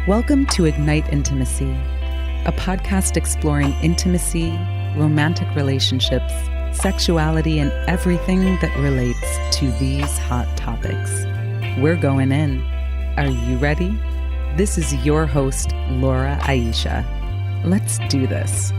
Welcome to Ignite Intimacy, a podcast exploring intimacy, romantic relationships, sexuality, and everything that relates to these hot topics. We're going in. Are you ready? This is your host, Laura Aisha. Let's do this.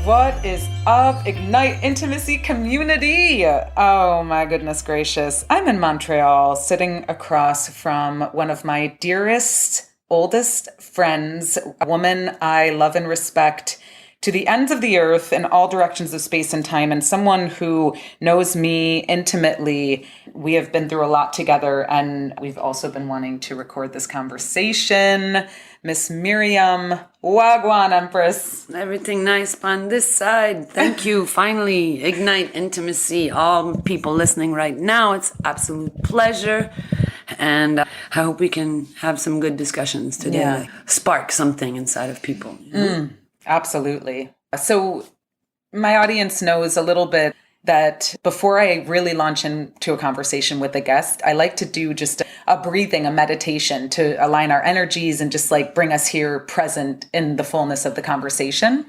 What is up, Ignite Intimacy community? Oh my goodness gracious. I'm in Montreal, sitting across from one of my dearest, oldest friends, a woman I love and respect to the ends of the earth in all directions of space and time, and someone who knows me intimately. We have been through a lot together, and we've also been wanting to record this conversation. Miss Miriam, Wagwan Empress. Everything nice on this side. Thank you. Finally, Ignite Intimacy. All people listening right now, it's absolute pleasure. And I hope we can have some good discussions today. Yeah. Spark something inside of people. Absolutely. So my audience knows a little bit that before I really launch into a conversation with a guest, I like to do just a breathing, a meditation to align our energies and just like bring us here present in the fullness of the conversation.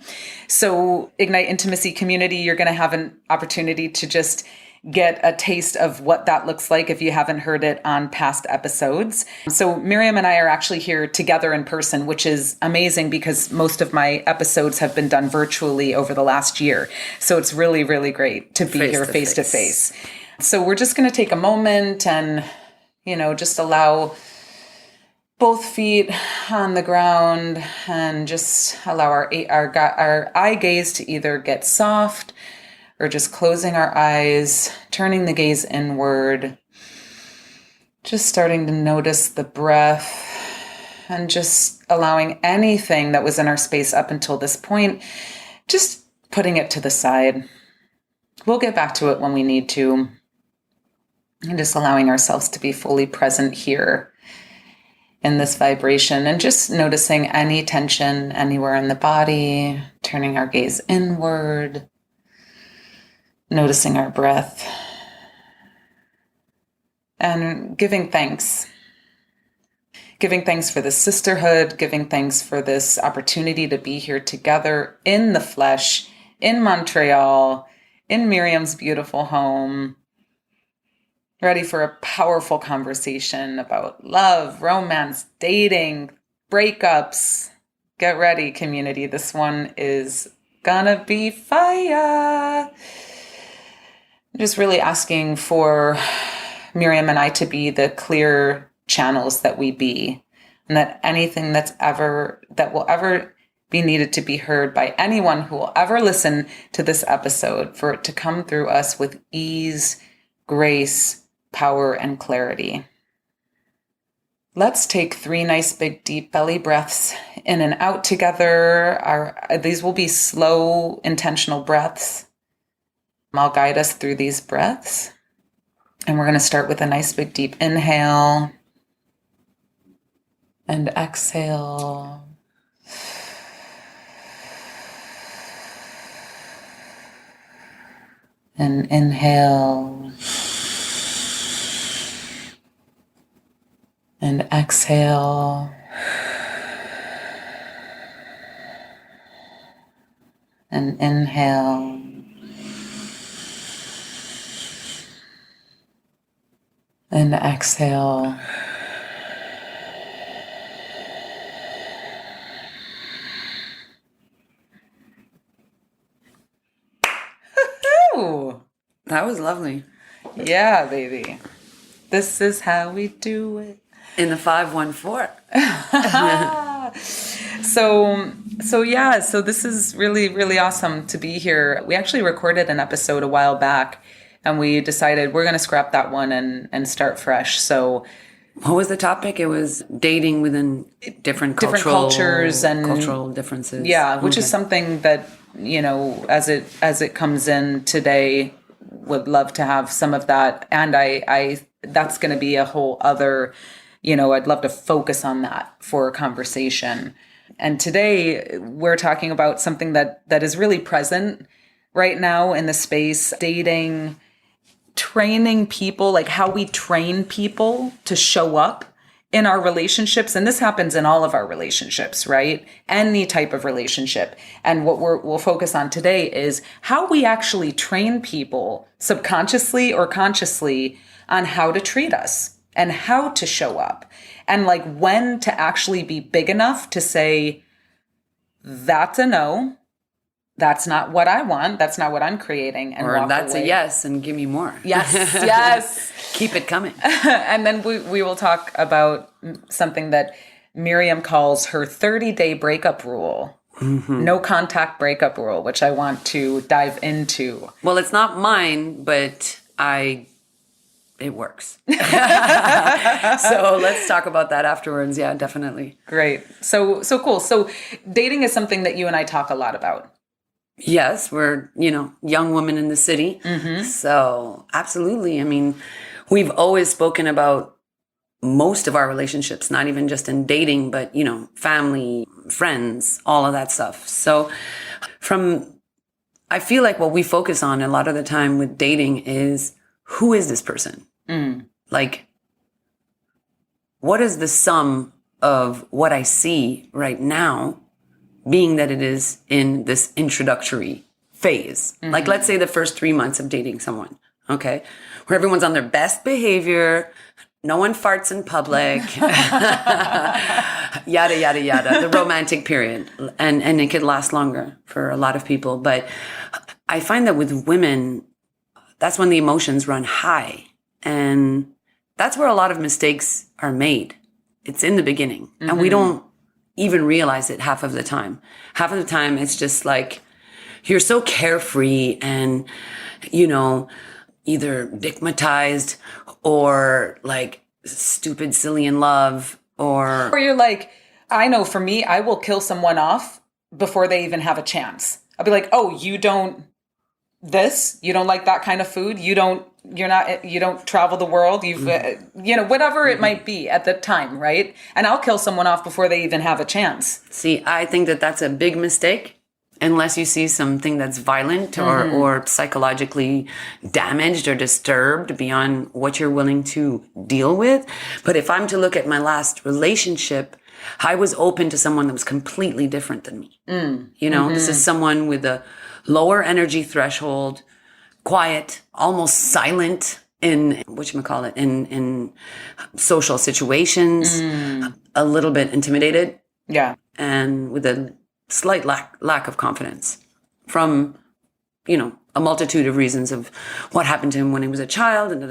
So Ignite Intimacy community, you're going to have an opportunity to just get a taste of what that looks like if you haven't heard it on past episodes. So Miriam and I are actually here together in person, which is amazing because most of my episodes have been done virtually over the last year. So it's really, really great to be here face to face. So we're just going to take a moment and, just allow both feet on the ground and just allow our eye gaze to either get soft or just closing our eyes, turning the gaze inward, just starting to notice the breath and just allowing anything that was in our space up until this point, just putting it to the side. We'll get back to it when we need to. And just allowing ourselves to be fully present here in this vibration and just noticing any tension anywhere in the body, turning our gaze inward, noticing our breath, and giving thanks. Giving thanks for this sisterhood, giving thanks for this opportunity to be here together in the flesh, in Montreal, in Miriam's beautiful home, ready for a powerful conversation about love, romance, dating, breakups. Get ready, community. This one is gonna be fire. Just really asking for Miriam and I to be the clear channels that we be, and that anything that will ever be needed to be heard by anyone who will ever listen to this episode, for it to come through us with ease, grace, power, and clarity. Let's take 3 nice big deep belly breaths in and out together. These will be slow, intentional breaths. I'll guide us through these breaths. And we're going to start with a nice big deep inhale and exhale. And inhale and exhale. And inhale. And exhale. That was lovely. Yeah, baby. This is how we do it. In the 514. So this is really, really awesome to be here. We actually recorded an episode a while back, and we decided we're going to scrap that one and start fresh. So what was the topic? It was dating within different cultures and cultural differences. Yeah, which is something that, as it comes in today, would love to have some of that. And I that's going to be a whole other, I'd love to focus on that for a conversation. And today we're talking about something that is really present right now in the space, dating, training people, like how we train people to show up in our relationships. And this happens in all of our relationships, right? Any type of relationship. And what we'll focus on today is how we actually train people subconsciously or consciously on how to treat us and how to show up, and like when to actually be big enough to say, that's a no. That's not what I want. That's not what I'm creating. And or walk that's away. a yes and give me more. Yes, yes. Keep it coming. And then we will talk about something that Miriam calls her 30-day breakup rule. No contact breakup rule, which I want to dive into. Well, it's not mine, but it works. So let's talk about that afterwards. Yeah, definitely. Great. So cool. So dating is something that you and I talk a lot about. Yes, we're, young women in the city. So absolutely. I mean, we've always spoken about most of our relationships, not even just in dating, but, family, friends, all of that stuff. So I feel like what we focus on a lot of the time with dating is, who is this person? Like, what is the sum of what I see right now, being that it is in this introductory phase? Like, let's say the first 3 months of dating someone, okay? Where everyone's on their best behavior, no one farts in public, yada, yada, yada, the romantic period. And it could last longer for a lot of people. But I find that with women, that's when the emotions run high. And that's where a lot of mistakes are made. It's in the beginning. And we don't even realize it half of the time. Half of the time, it's just like, you're so carefree and, either digmatized or like stupid, silly in love, or you're like, I know for me, I will kill someone off before they even have a chance. I'll be like, oh, you don't like that kind of food. You don't travel the world. You've, whatever it might be at the time. Right. And I'll kill someone off before they even have a chance. See, I think that that's a big mistake. Unless you see something that's violent or psychologically damaged or disturbed beyond what you're willing to deal with. But if I'm to look at my last relationship, I was open to someone that was completely different than me. This is someone with a lower energy threshold, quiet, almost silent in in social situations, a little bit intimidated. Yeah. And with a slight lack of confidence from, a multitude of reasons of what happened to him when he was a child and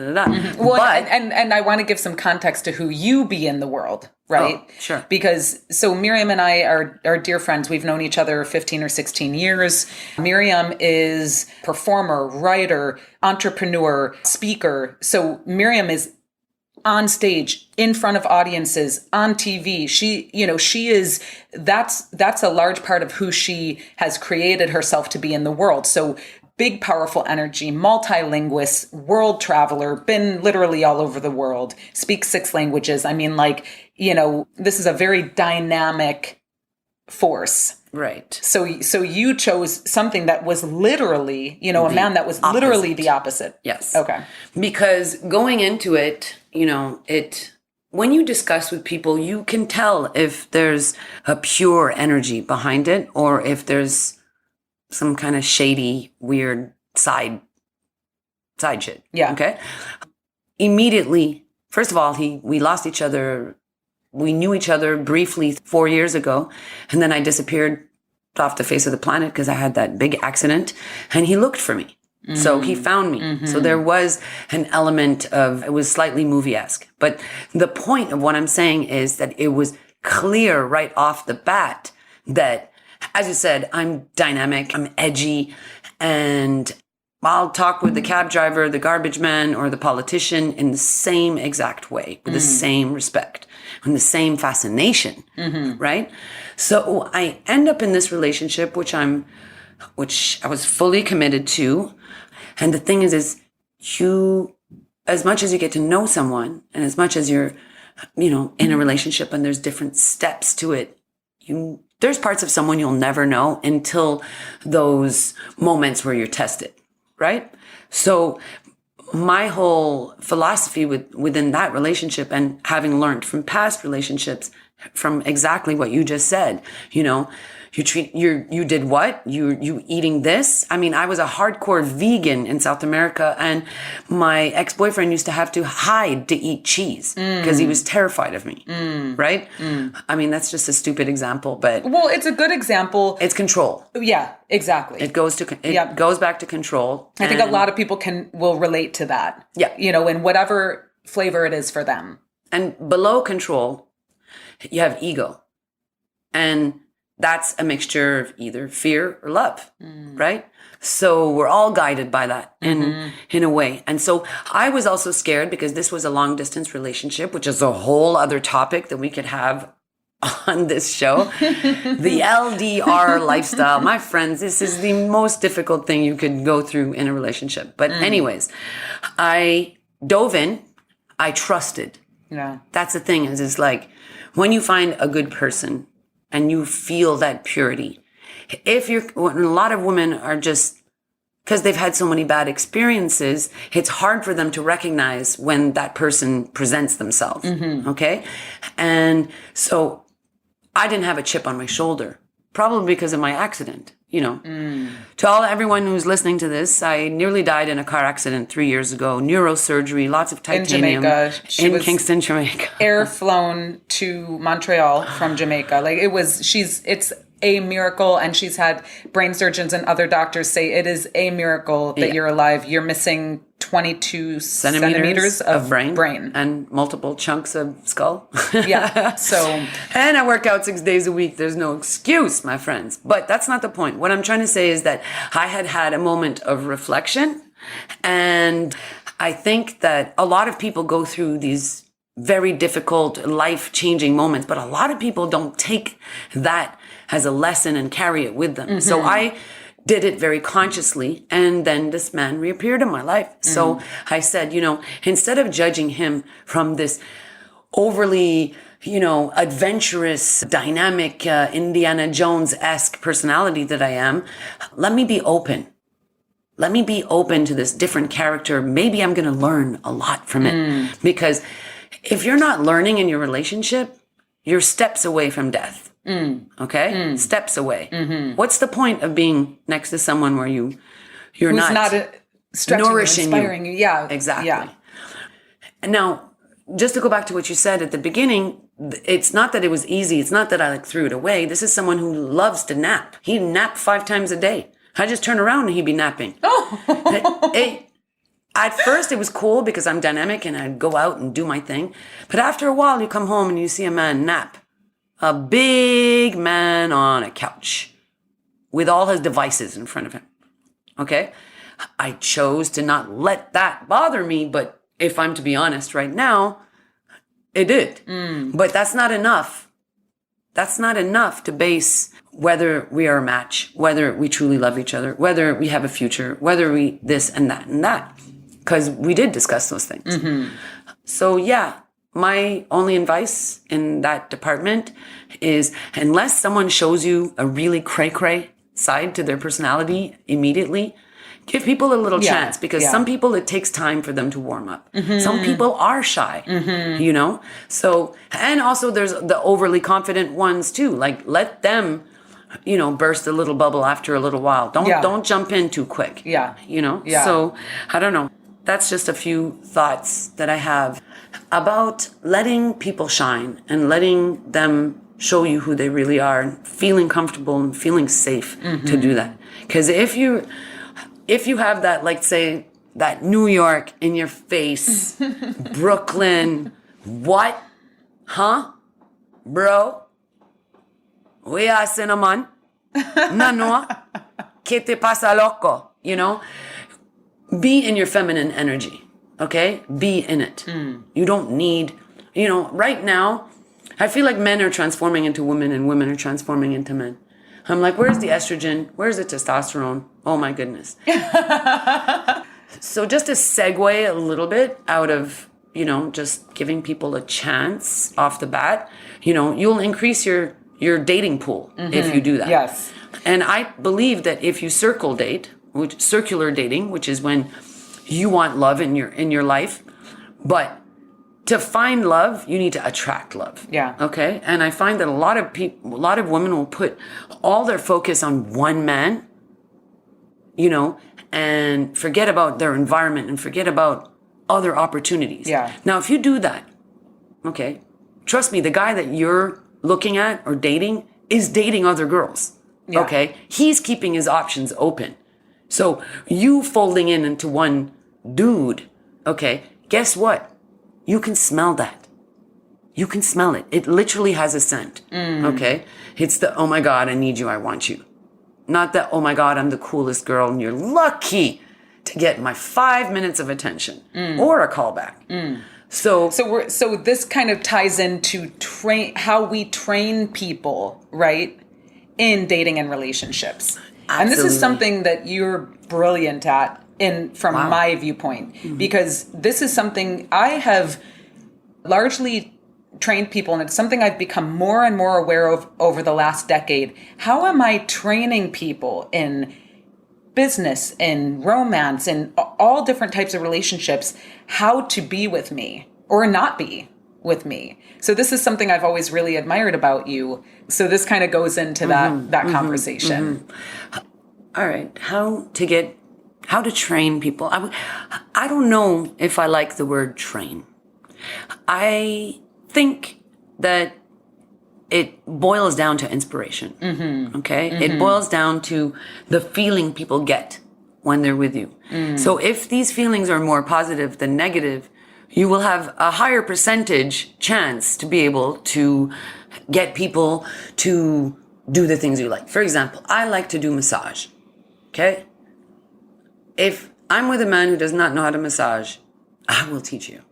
Well, and I want to give some context to who you be in the world, right? Oh, sure. Because so Miriam and I are dear friends. We've known each other 15 or 16 years. Miriam is performer, writer, entrepreneur, speaker. So Miriam is on stage, in front of audiences, on TV. She is, that's a large part of who she has created herself to be in the world. So big, powerful energy, multilingualist, world traveler, been literally all over the world, speaks 6 languages. I mean, this is a very dynamic force. Right. So you chose something that was literally, a man that was literally the opposite. Yes. Okay. Because going into it, when you discuss with people, you can tell if there's a pure energy behind it or if there's some kind of shady, weird side shit. Yeah. Okay. Immediately, first of all, we lost each other. We knew each other briefly 4 years ago, and then I disappeared off the face of the planet because I had that big accident, and he looked for me. So he found me. So there was an element of, it was slightly movie-esque. But the point of what I'm saying is that it was clear right off the bat that, as you said, I'm dynamic, I'm edgy, and I'll talk with the cab driver, the garbage man, or the politician in the same exact way, with the same respect, and the same fascination, right? So I end up in this relationship, which I was fully committed to. And the thing is you, as much as you get to know someone, and as much as you're in a relationship and there's different steps to it. There's parts of someone you'll never know until those moments where you're tested, right? So my whole philosophy within that relationship, and having learned from past relationships, from exactly what you just said, you did what? You eating this? I mean, I was a hardcore vegan in South America, and my ex-boyfriend used to have to hide to eat cheese because he was terrified of me. Right? I mean, that's just a stupid example, but well, it's a good example. It's control. Yeah, exactly. It goes back to control. I think a lot of people will relate to that. Yeah. In whatever flavor it is for them. And below control, you have ego. And that's a mixture of either fear or love, right? So we're all guided by that in a way. And so I was also scared because this was a long distance relationship, which is a whole other topic that we could have on this show. The LDR lifestyle. My friends, this is the most difficult thing you could go through in a relationship. But anyways, I dove in. I trusted. Yeah. That's the thing is like when you find a good person, and you feel that purity. When a lot of women are just, because they've had so many bad experiences, it's hard for them to recognize when that person presents themselves. Okay. And so I didn't have a chip on my shoulder, probably because of my accident. To everyone who's listening to this, I nearly died in a car accident 3 years ago. Neurosurgery, lots of titanium. In Jamaica. She was Kingston, Jamaica. Air flown to Montreal from Jamaica. Like it's a miracle, and she's had brain surgeons and other doctors say it is a miracle that you're alive. You're missing 22 centimeters of brain. And multiple chunks of skull. Yeah. So. And I work out 6 days a week. There's no excuse, my friends. But that's not the point. What I'm trying to say is that I had a moment of reflection. And I think that a lot of people go through these very difficult, life-changing moments, but a lot of people don't take that as a lesson and carry it with them. So I did it very consciously, and then this man reappeared in my life. So I said, instead of judging him from this overly, adventurous, dynamic, Indiana Jones-esque personality that I am, let me be open. Let me be open to this different character. Maybe I'm going to learn a lot from it. Because if you're not learning in your relationship, you're steps away from death. Okay? Steps away. What's the point of being next to someone where you're Who's not stretching nourishing you, inspiring you? Yeah. Exactly. Yeah. Now, just to go back to what you said at the beginning, it's not that it was easy. It's not that I threw it away. This is someone who loves to nap. He'd nap 5 times a day. I just turn around and he'd be napping. At first, it was cool because I'm dynamic and I'd go out and do my thing. But after a while, you come home and you see a man nap. A big man on a couch with all his devices in front of him. Okay? I chose to not let that bother me, but if I'm to be honest right now, it did. But that's not enough. That's not enough to base whether we are a match, whether we truly love each other, whether we have a future, whether we this and that and that. Because we did discuss those things. So yeah, my only advice in that department is unless someone shows you a really cray-cray side to their personality immediately, give people a little chance because some people, it takes time for them to warm up. Some people are shy, So, and also there's the overly confident ones too. Like let them, burst a little bubble after a little while. Don't jump in too quick. So I don't know. That's just a few thoughts that I have about letting people shine and letting them show you who they really are and feeling comfortable and feeling safe to do that. Because if you have that, like say, that New York in your face, Brooklyn, what? Huh? Bro? We are cinnamon. No. ¿Qué te pasa, loco? Be in your feminine energy, okay? Be in it. You don't need, right now, I feel like men are transforming into women and women are transforming into men. I'm like, where's the estrogen? Where's the testosterone? Oh my goodness. So just to segue a little bit out of just giving people a chance off the bat, you'll increase your dating pool if you do that. Yes. And I believe that if you circular dating, which is when you want love in your life, but to find love, you need to attract love. Yeah. Okay. And I find that a lot of women will put all their focus on one man, and forget about their environment and forget about other opportunities. Yeah. Now, if you do that, okay, trust me, the guy that you're looking at or dating is dating other girls. Yeah. Okay. He's keeping his options open. So you folding into one dude, okay, guess what? You can smell that. You can smell it. It literally has a scent. Okay. It's the, oh my God, I need you. I want you. Not the, oh my God, I'm the coolest girl and you're lucky to get my 5 minutes of attention or a callback. So this kind of ties into how we train people, right, in dating and relationships. Absolutely. And this is something that you're brilliant at from my viewpoint, because this is something I have largely trained people, and it's something I've become more and more aware of over the last decade. How am I training people in business, in romance, in all different types of relationships, how to be with me or not be with me? So this is something I've always really admired about you. So this kind of goes into that conversation. All right. How to train people. I don't know if I like the word train. I think that it boils down to inspiration. Okay? It boils down to the feeling people get when they're with you. So if these feelings are more positive than negative, you will have a higher percentage chance to be able to get people to do the things you like. For example, I like to do massage. Okay? If I'm with a man who does not know how to massage, I will teach you.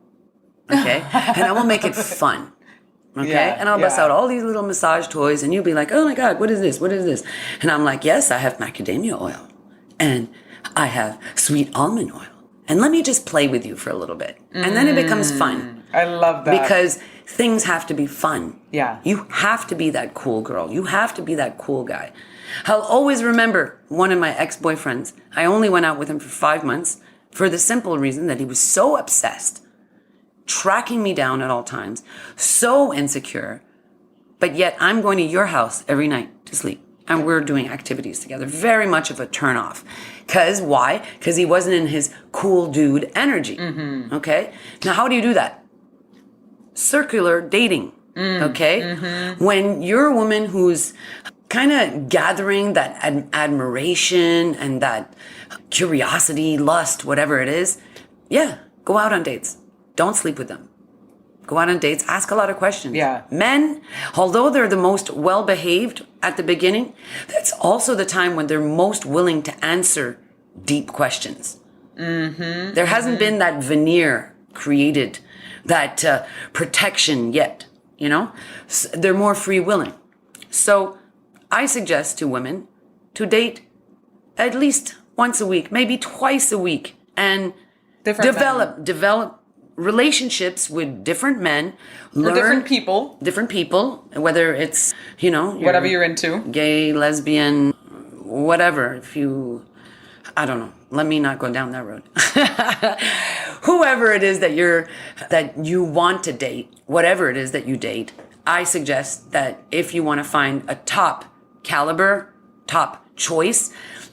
Okay? And I will make it fun. Okay? Yeah, and I'll bust out all these little massage toys and you'll be like, oh my God, what is this? What is this? And I'm like, yes, I have macadamia oil. And I have sweet almond oil. And let me just play with you for a little bit. And then it becomes fun. I love that. Because things have to be fun. Yeah. You have to be that cool girl. You have to be that cool guy. I'll always remember one of my ex-boyfriends. I only went out with him for 5 months for the simple reason that he was so obsessed, tracking me down at all times, so insecure, but yet I'm going to your house every night to sleep. And we're doing activities together. Very much of a turnoff. Because why? Because he wasn't in his cool dude energy. Okay? Now, how do you do that? Circular dating. Okay? When you're a woman who's kind of gathering that admiration and that curiosity, lust, whatever it is, yeah, go out on dates. Don't sleep with them. Go out on dates, ask a lot of questions. Yeah. Men, although they're the most well-behaved at the beginning, that's also the time when they're most willing to answer deep questions. There hasn't been that veneer created, that protection yet, They're more free-willing. So I suggest to women to date at least once a week, maybe twice a week, and develop relationships with different men, learn different people, whether it's, whatever you're into, gay, lesbian, whatever. I don't know. Let me not go down that road. Whoever it is that you want to date, whatever it is that you date, I suggest that if you want to find a top caliber, top choice,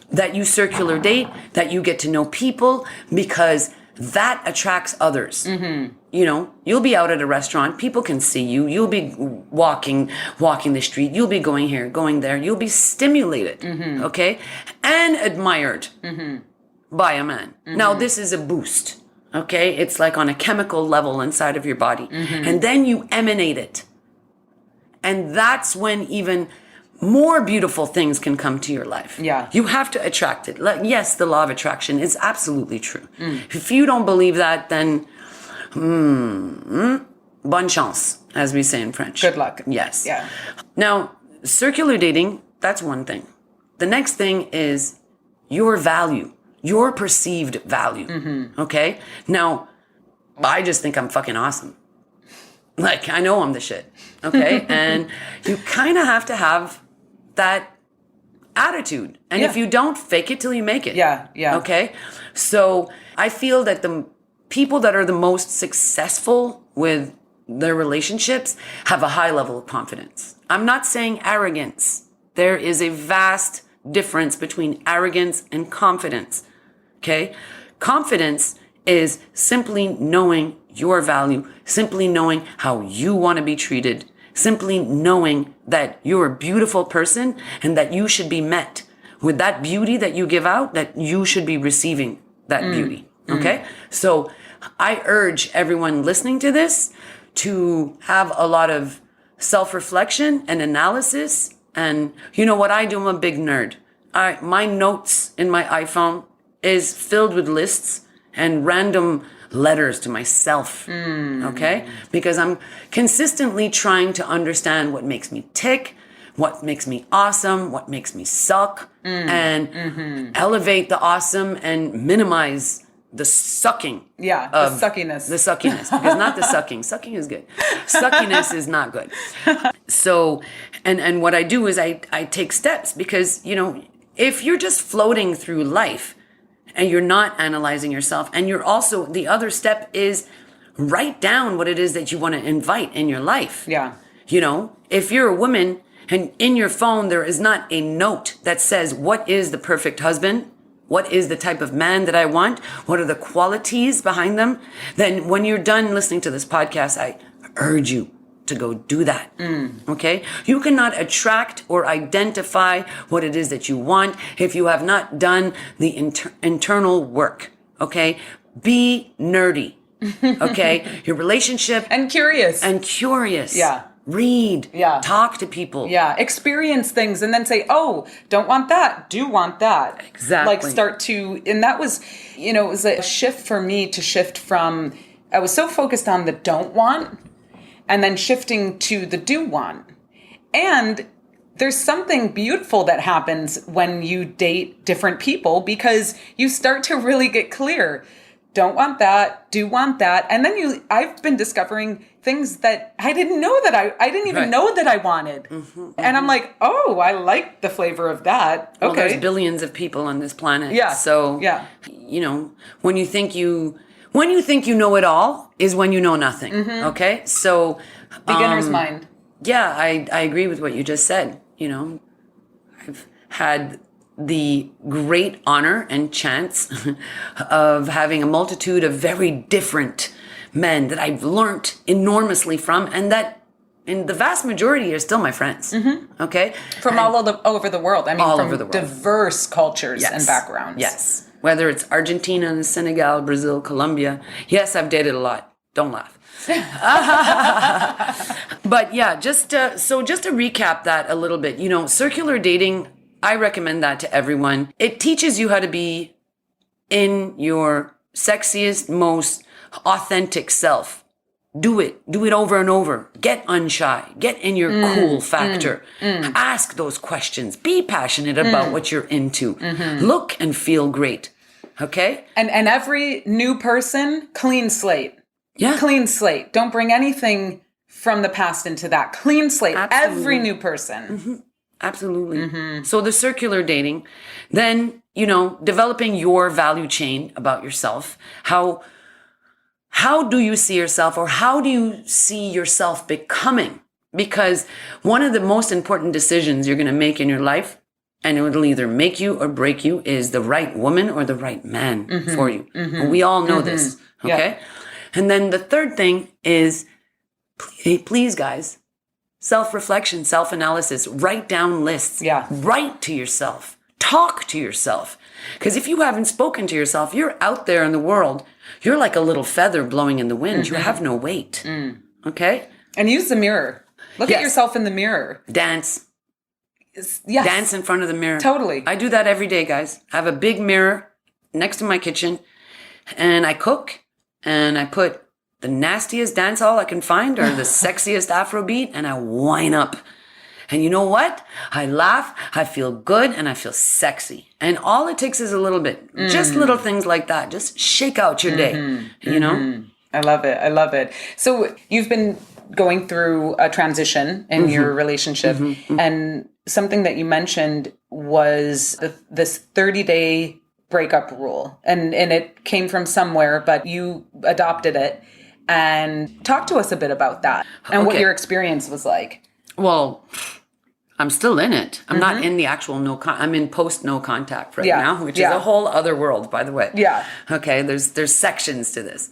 that you circular date, that you get to know people, because that attracts others. You'll be out at a restaurant. People can see you. You'll be walking the street. You'll be going here, going there. You'll be stimulated, okay? And admired by a man. Now, this is a boost, okay? It's like on a chemical level inside of your body. And then you emanate it. And that's when even more beautiful things can come to your life. Yeah. You have to attract it. Yes, the law of attraction is absolutely true. If you don't believe that, then bonne chance, as we say in French. Good luck. Yes. Yeah. Now, circular dating, that's one thing. The next thing is your value, your perceived value. Okay? Now, I just think I'm fucking awesome. Like, I know I'm the shit. Okay. And you kind of have to have that attitude. And if you don't, fake it till you make it. Yeah. Okay. So I feel that the people that are the most successful with their relationships have a high level of confidence. I'm not saying arrogance. There is a vast difference between arrogance and confidence. Okay. Confidence is simply knowing your value, simply knowing how you want to be treated, simply knowing that you're a beautiful person and that you should be met with that beauty that you give out, that you should be receiving that beauty. Okay. So I urge everyone listening to this to have a lot of self-reflection and analysis. And you know what I do? I'm a big nerd. My notes in my iPhone is filled with lists and random letters to myself. Okay? Because I'm consistently trying to understand what makes me tick, what makes me awesome, what makes me suck, and elevate the awesome and minimize the sucking. Yeah, the suckiness. The suckiness. Because not the sucking. Sucking is good. Suckiness is not good. So, and what I do is I take steps because, you know, if you're just floating through life and you're not analyzing yourself, and you're also, the other step is write down what it is that you want to invite in your life. Yeah. You know, if you're a woman and in your phone there is not a note that says, what is the perfect husband? What is the type of man that I want? What are the qualities behind them? Then when you're done listening to this podcast, I urge you to go do that. Okay? You cannot attract or identify what it is that you want if you have not done the internal work. Okay? Be nerdy. Okay? Your relationship. And curious. Yeah. Read. Yeah. Talk to people. Yeah. Experience things and then say, oh, don't want that. Do want that. Exactly. Like start to, and that was, you know, it was a shift for me to shift from, I was so focused on the don't want and then shifting to the do want. And there's something beautiful that happens when you date different people because you start to really get clear. Don't want that, do want that. And then I've been discovering things that I didn't know that I didn't even know that I wanted. And I'm like, oh, I like the flavor of that. Okay. Well, there's billions of people on this planet. Yeah. So, you know, when you think you know it all is when you know nothing. Okay. So beginner's mind. Yeah, I agree with what you just said. You know, I've had the great honor and chance of having a multitude of very different men that I've learned enormously from, and that in the vast majority are still my friends. Okay? From all over the world. I mean, all from over the world. Diverse cultures and backgrounds. Yes. Whether it's Argentina, Senegal, Brazil, Colombia. Yes, I've dated a lot. Don't laugh. But yeah, just to recap that a little bit, you know, circular dating, I recommend that to everyone. It teaches you how to be in your sexiest, most authentic self. Do it over and over. Get unshy. Get in your cool factor. Ask those questions. Be passionate about what you're into. Look and feel great. Okay? And every new person, clean slate. Yeah. Clean slate. Don't bring anything from the past into that. Clean slate. Absolutely. Every new person. Absolutely. So the circular dating, then, you know, developing your value chain about yourself. How do you see yourself, or how do you see yourself becoming? Because one of the most important decisions you're going to make in your life, and it will either make you or break you, is the right woman or the right man for you. And we all know this. Okay. Yeah. And then the third thing is, please guys, self-reflection, self-analysis, write down lists. Yeah. Write to yourself. Talk to yourself. Because if you haven't spoken to yourself, you're out there in the world. You're like a little feather blowing in the wind. You have no weight. Okay? And use the mirror. Look at yourself in the mirror. Dance. Yes. Dance in front of the mirror. Totally. I do that every day, guys. I have a big mirror next to my kitchen, and I cook, and I put the nastiest dance hall I can find or the sexiest Afrobeat, and I wind up. And you know what? I laugh, I feel good, and I feel sexy. And all it takes is a little bit. Just little things like that. Just shake out your day, you know? I love it. I love it. So you've been going through a transition in your relationship, and something that you mentioned was this 30-day breakup rule, and it came from somewhere, but you adopted it. And talk to us a bit about that and what your experience was like. Well, I'm still in it. I'm not in the actual I'm in post no contact right now, which is a whole other world, by the way. Yeah. Okay. There's sections to this.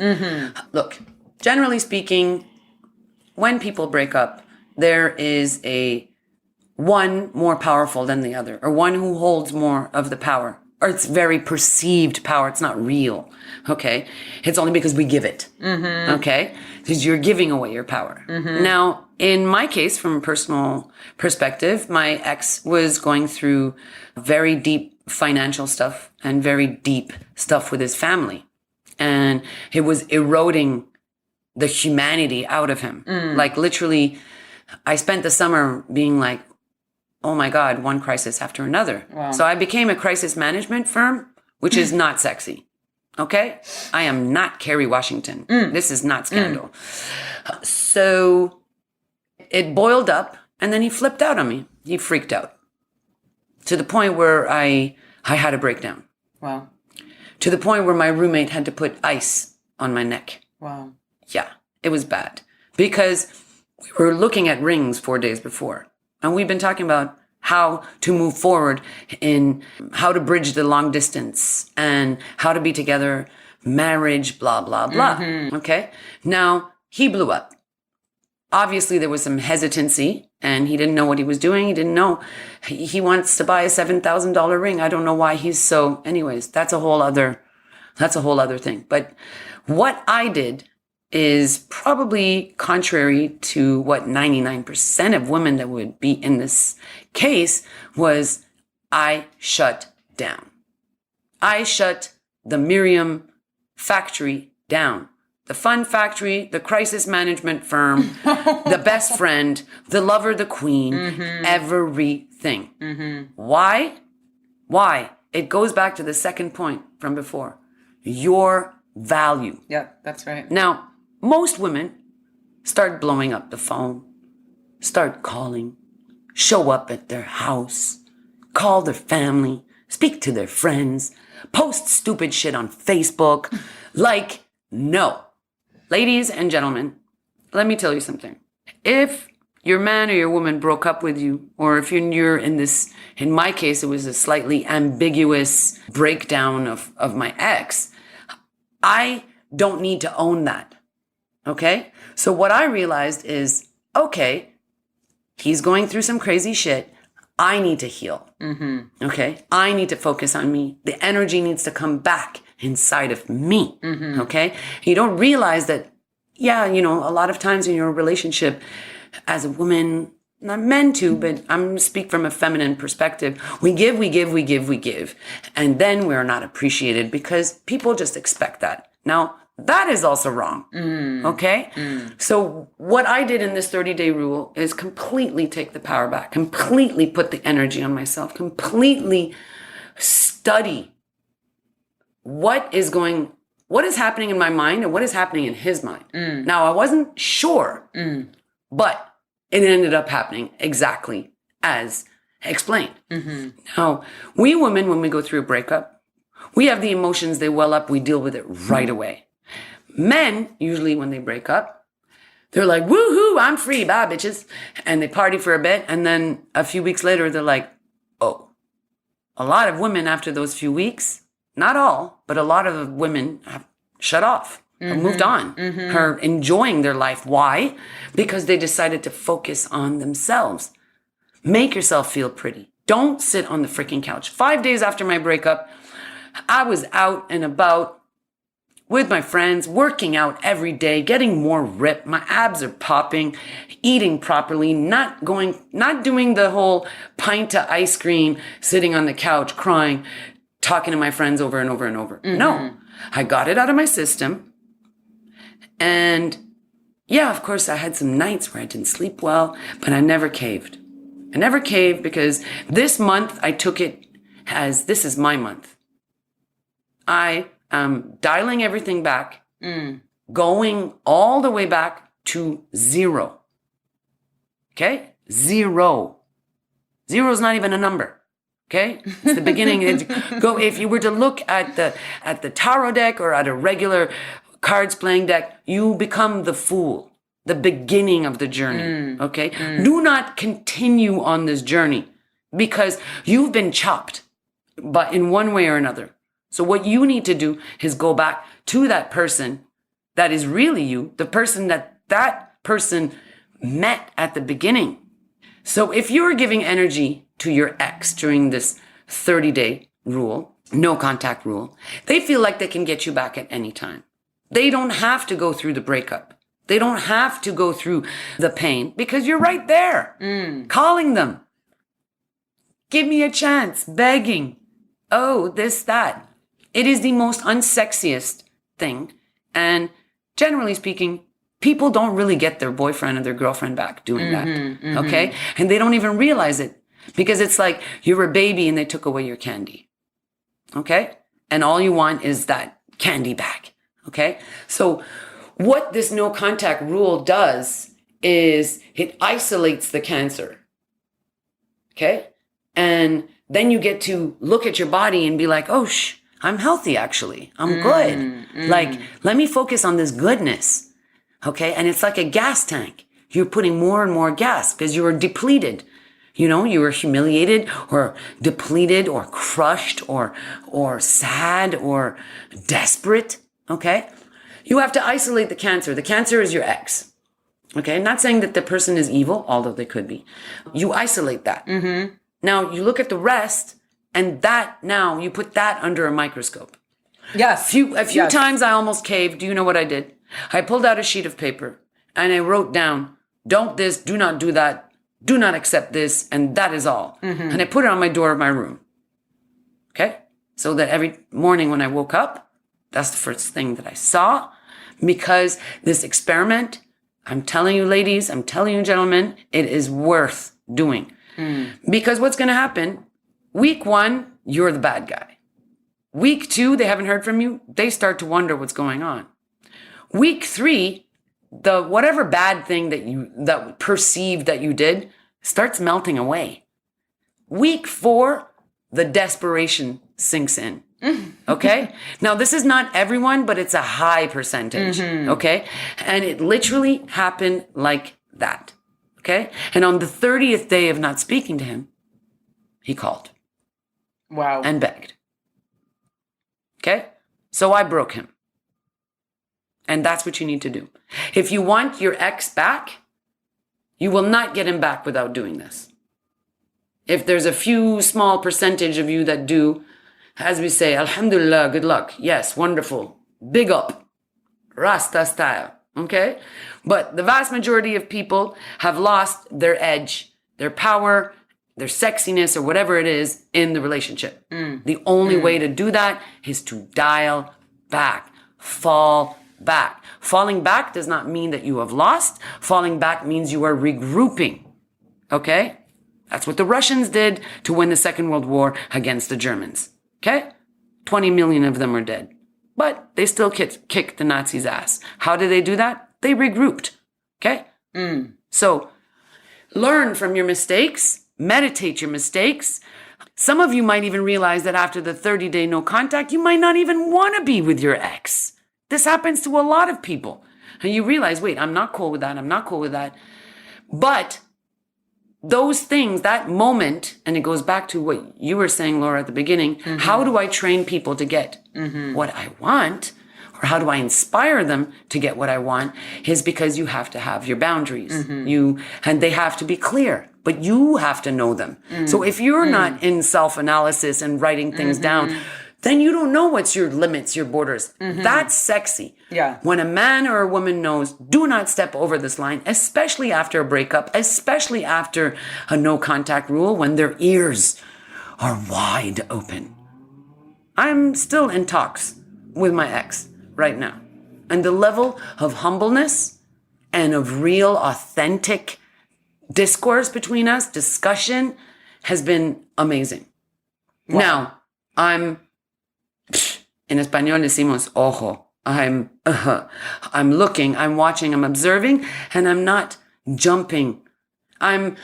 Look, generally speaking, when people break up, there is one more powerful than the other, or one who holds more of the power, or it's very perceived power. It's not real. Okay. It's only because we give it. Okay. Because you're giving away your power. Now, in my case, from a personal perspective, my ex was going through very deep financial stuff and very deep stuff with his family. And it was eroding the humanity out of him. Like literally, I spent the summer being like, oh my God, one crisis after another. Wow. So I became a crisis management firm, which is not sexy. Okay? I am not Kerry Washington. This is not Scandal. So it boiled up, and then he flipped out on me. He freaked out to the point where I had a breakdown. Wow. To the point where my roommate had to put ice on my neck. Wow. Yeah, it was bad because we were looking at rings 4 days before. And we've been talking about how to move forward in how to bridge the long distance and how to be together, marriage, blah, blah, blah. Okay. Now he blew up. Obviously there was some hesitancy and he didn't know what he was doing. He didn't know he wants to buy a $7,000 ring. I don't know why he's so, anyways, that's a whole other thing. But what I did is probably contrary to what 99% of women that would be in this case was I shut down. I shut the Miriam factory down. The fun factory, the crisis management firm, the best friend, the lover, the queen, everything. Why? Why? It goes back to the second point from before. Your value. Yeah, that's right. Now, most women start blowing up the phone, start calling, show up at their house, call their family, speak to their friends, post stupid shit on Facebook. Like, no. Ladies and gentlemen, let me tell you something. If your man or your woman broke up with you, or if you're in this, in my case, it was a slightly ambiguous breakdown of my ex, I don't need to own that. Okay? So what I realized is, okay, he's going through some crazy shit. I need to heal. Okay? I need to focus on me. The energy needs to come back inside of me. Okay? You don't realize that, yeah, you know, a lot of times in your relationship as a woman, not men too, but I'm speak from a feminine perspective. We give. And then we're not appreciated because people just expect that. Now, that is also wrong. Okay? So what I did in this 30-day rule is completely take the power back, completely put the energy on myself, completely study what is happening in my mind and what is happening in his mind. Now, I wasn't sure, but it ended up happening exactly as explained. Now, we women, when we go through a breakup, we have the emotions, they well up, we deal with it right away. Men, usually when they break up, they're like, woohoo, I'm free, bye, bitches. And they party for a bit. And then a few weeks later, they're like, oh. A lot of women after those few weeks, not all, but a lot of women have shut off, have moved on, are enjoying their life. Why? Because they decided to focus on themselves. Make yourself feel pretty. Don't sit on the freaking couch. 5 days after my breakup, I was out and about with my friends, working out every day, getting more ripped. My abs are popping, eating properly, not doing the whole pint of ice cream, sitting on the couch, crying, talking to my friends over and over and over. No, I got it out of my system. And yeah, of course, I had some nights where I didn't sleep well, but I never caved. I never caved because this month I took it as this is my month. I am dialing everything back. going all the way back to 0. Okay? 0. 0 is not even a number. Okay? It's the beginning. If you were to look at the tarot deck or at a regular cards playing deck, you become the fool, the beginning of the journey. Okay? Do not continue on this journey because you've been chopped, but in one way or another. So what you need to do is go back to that person that is really you, the person that person met at the beginning. So if you're giving energy to your ex during this 30-day rule, no contact rule, they feel like they can get you back at any time. They don't have to go through the breakup. They don't have to go through the pain because you're right there, calling them. Give me a chance, begging. Oh, this, that. It is the most unsexiest thing. And generally speaking, people don't really get their boyfriend or their girlfriend back doing that. Okay? And they don't even realize it because it's like you're a baby and they took away your candy. Okay? And all you want is that candy back. Okay? So what this no contact rule does is it isolates the cancer. Okay? And then you get to look at your body and be like, oh, I'm healthy, actually. I'm good. Like, let me focus on this goodness. Okay. And it's like a gas tank. You're putting more and more gas because you were depleted. You know, you were humiliated or depleted or crushed or sad or desperate. Okay. You have to isolate the cancer. The cancer is your ex. Okay. Not saying that the person is evil, although they could be. You isolate that. Now you look at the rest. And that now you put that under a microscope. Yes. A few times I almost caved. Do you know what I did? I pulled out a sheet of paper and I wrote down, don't this, do not do that, do not accept this, and that is all. And I put it on my door of my room. Okay? So that every morning when I woke up, that's the first thing that I saw. Because this experiment, I'm telling you ladies, I'm telling you gentlemen, it is worth doing. Because what's going to happen? Week 1, you're the bad guy. Week 2, they haven't heard from you. They start to wonder what's going on. Week 3, the whatever bad thing that perceived that you did starts melting away. Week 4, the desperation sinks in. Okay? Now, this is not everyone, but it's a high percentage. Okay? And it literally happened like that. Okay? And on the 30th day of not speaking to him, he called. Wow. And begged. Okay? So I broke him. And that's what you need to do. If you want your ex back, you will not get him back without doing this. If there's a few small percentage of you that do, as we say, Alhamdulillah, good luck. Yes, wonderful. Big up. Rasta style. Okay? But the vast majority of people have lost their edge, their power, their sexiness or whatever it is in the relationship. The only way to do that is to dial back, fall back. Falling back does not mean that you have lost. Falling back means you are regrouping. Okay? That's what the Russians did to win the Second World War against the Germans. Okay? 20 million of them are dead. But they still kicked the Nazis' ass. How did they do that? They regrouped. Okay? So learn from your mistakes. Meditate your mistakes. Some of you might even realize that after the 30-day no contact, you might not even want to be with your ex. This happens to a lot of people. And you realize, wait, I'm not cool with that. I'm not cool with that. But those things, that moment, and it goes back to what you were saying, Laura, at the beginning, how do I train people to get what I want? Or how do I inspire them to get what I want? Is because you have to have your boundaries. And they have to be clear. But you have to know them. So if you're not in self-analysis and writing things down, then you don't know what's your limits, your borders. That's sexy. Yeah. When a man or a woman knows, do not step over this line, especially after a breakup, especially after a no contact rule, when their ears are wide open. I'm still in talks with my ex right now. And the level of humbleness and of real, authentic discourse between us, discussion, has been amazing. Wow. Now, en español decimos ojo I'm looking, I'm watching, I'm observing, and I'm not jumping. I'm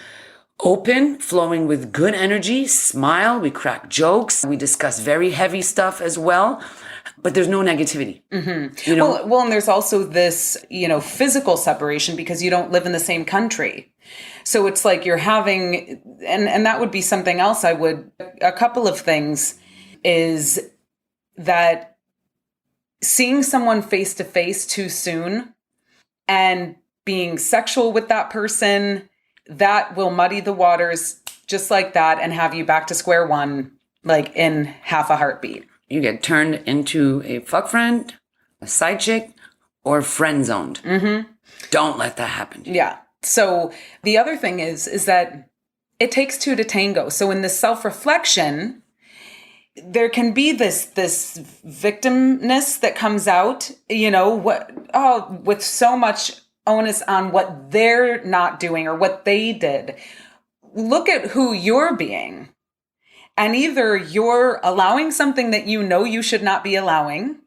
open, flowing with good energy, smile, we crack jokes, we discuss very heavy stuff as well, but there's no negativity. You know? Well, and there's also this, physical separation because you don't live in the same country. So it's like you're having, and that would be something else a couple of things is that seeing someone face to face too soon and being sexual with that person, that will muddy the waters just like that and have you back to square one, like in half a heartbeat. You get turned into a fuck friend, a side chick, or friend zoned. Don't let that happen. Yeah. So the other thing is that it takes two to tango. So in this self-reflection, there can be this victimness that comes out, with so much onus on what they're not doing or what they did. Look at who you're being. And either you're allowing something that you should not be allowing,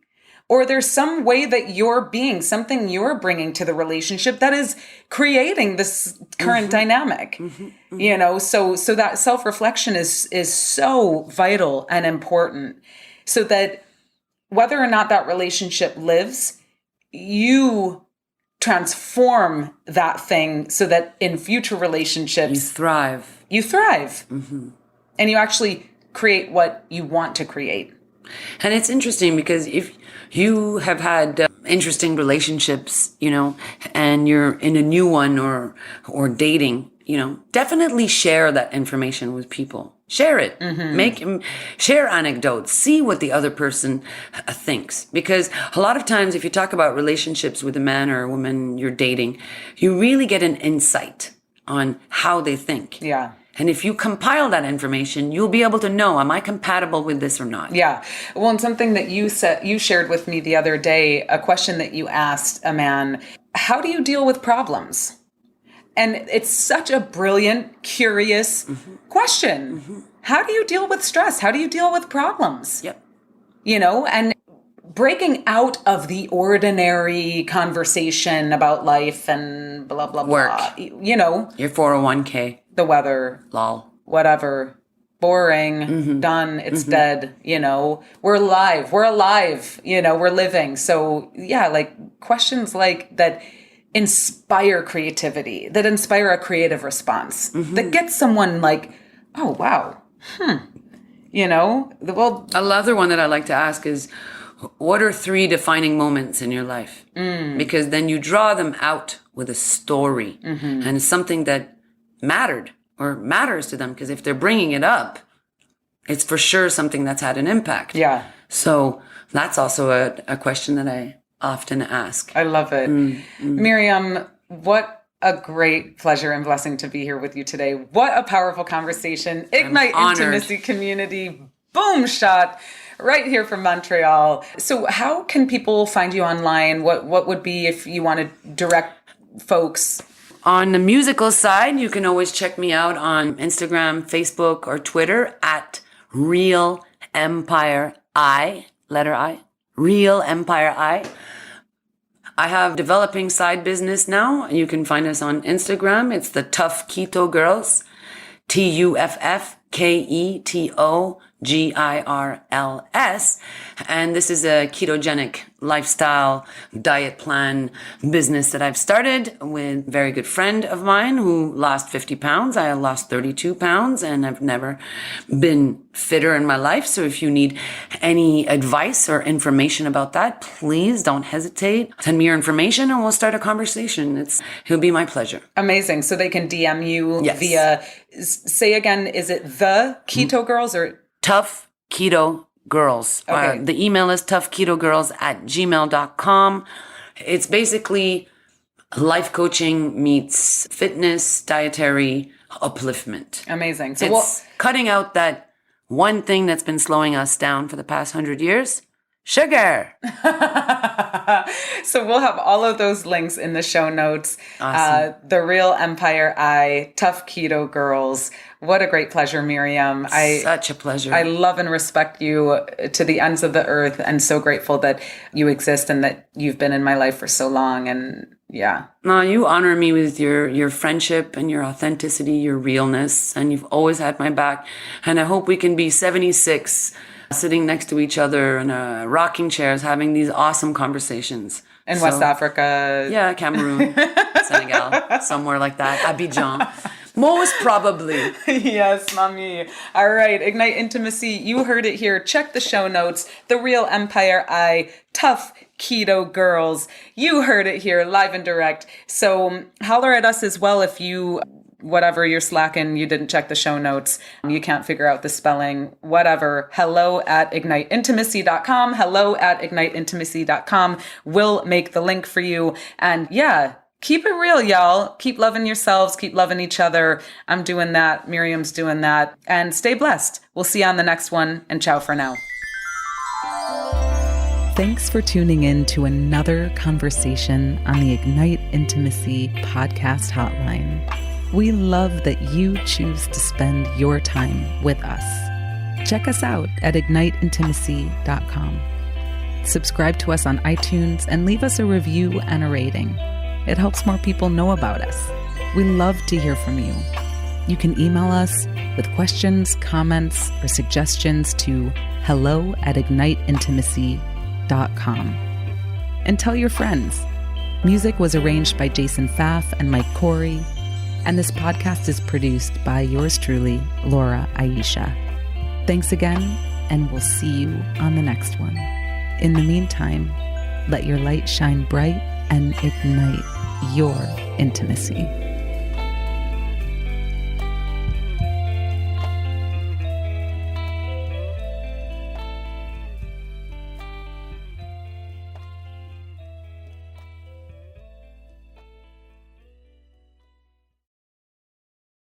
or there's some way that you're being, something you're bringing to the relationship that is creating this current dynamic. So that self-reflection is so vital and important, so that whether or not that relationship lives, you transform that thing so that in future relationships you thrive. And you actually create what you want to create. And it's interesting because if you have had interesting relationships, and you're in a new one or dating, definitely share that information with people. Share it. Share anecdotes. See what the other person thinks. Because a lot of times if you talk about relationships with a man or a woman you're dating, you really get an insight on how they think. Yeah. And if you compile that information, you'll be able to know, am I compatible with this or not? Yeah. Well, and something that you shared with me the other day, a question that you asked a man, how do you deal with problems? And it's such a brilliant, curious question. How do you deal with stress? How do you deal with problems? Yep. And breaking out of the ordinary conversation about life and blah, blah, Work. blah. Your 401k. The weather. Lol. Whatever. Boring. Done. It's dead. We're alive. We're living. So yeah, like questions like that inspire creativity, that inspire a creative response, that gets someone like, oh, wow. Well, another one that I like to ask is, what are 3 defining moments in your life? Because then you draw them out with a story and something that mattered or matters to them. Because if they're bringing it up, it's for sure something that's had an impact. Yeah. So that's also a question that I often ask. I love it. Miriam, what a great pleasure and blessing to be here with you today. What a powerful conversation. Ignite Intimacy Community. Boom shot. Right here from Montreal. So how can people find you online? What would be if you want to direct folks? On the musical side, you can always check me out on Instagram, Facebook, or Twitter at Real Empire I, letter I, Real Empire I. I have developing side business now. You can find us on Instagram. It's the Tough Keto Girls, TUFFKETOGIRLS. And this is a ketogenic lifestyle diet plan business that I've started with a very good friend of mine who lost 50 pounds. I lost 32 pounds and I've never been fitter in my life. So if you need any advice or information about that, please don't hesitate. Send me your information and we'll start a conversation. It'll be my pleasure. Amazing. So they can DM you Yes. via, say again, is it the Keto Girls or? Tough Keto Girls. Okay. The email is toughketogirls@gmail.com. It's basically life coaching meets fitness, dietary upliftment. Amazing. So It's cutting out that one thing that's been slowing us down for the past 100 years sugar. So we'll have all of those links in the show notes. Awesome. The Real Empire I, Tough Keto Girls. What a great pleasure, Miriam. Such a pleasure. I love and respect you to the ends of the earth, and so grateful that you exist and that you've been in my life for so long. And yeah. No, you honor me with your friendship and your authenticity, your realness, and you've always had my back. And I hope we can be 76 sitting next to each other in rocking chairs having these awesome conversations. In West Africa. Yeah, Cameroon, Senegal, somewhere like that. Abidjan. Most probably. Yes, mommy. All right, Ignite Intimacy. You heard it here. Check the show notes. The Real Empire I, Tough Keto Girls. You heard it here, live and direct. So holler at us as well if you, whatever, you're slacking, you didn't check the show notes, you can't figure out the spelling, whatever. hello@igniteintimacy.com. hello@igniteintimacy.com. We'll make the link for you. And yeah, keep it real, y'all. Keep loving yourselves. Keep loving each other. I'm doing that. Miriam's doing that. And stay blessed. We'll see you on the next one. And ciao for now. Thanks for tuning in to another conversation on the Ignite Intimacy podcast hotline. We love that you choose to spend your time with us. Check us out at igniteintimacy.com. Subscribe to us on iTunes and leave us a review and a rating. It helps more people know about us. We love to hear from you. You can email us with questions, comments, or suggestions to hello@igniteintimacy.com. And tell your friends. Music was arranged by Jason Pfaff and Mike Corey, and this podcast is produced by yours truly, Laura Aisha. Thanks again, and we'll see you on the next one. In the meantime, let your light shine bright and ignite your intimacy.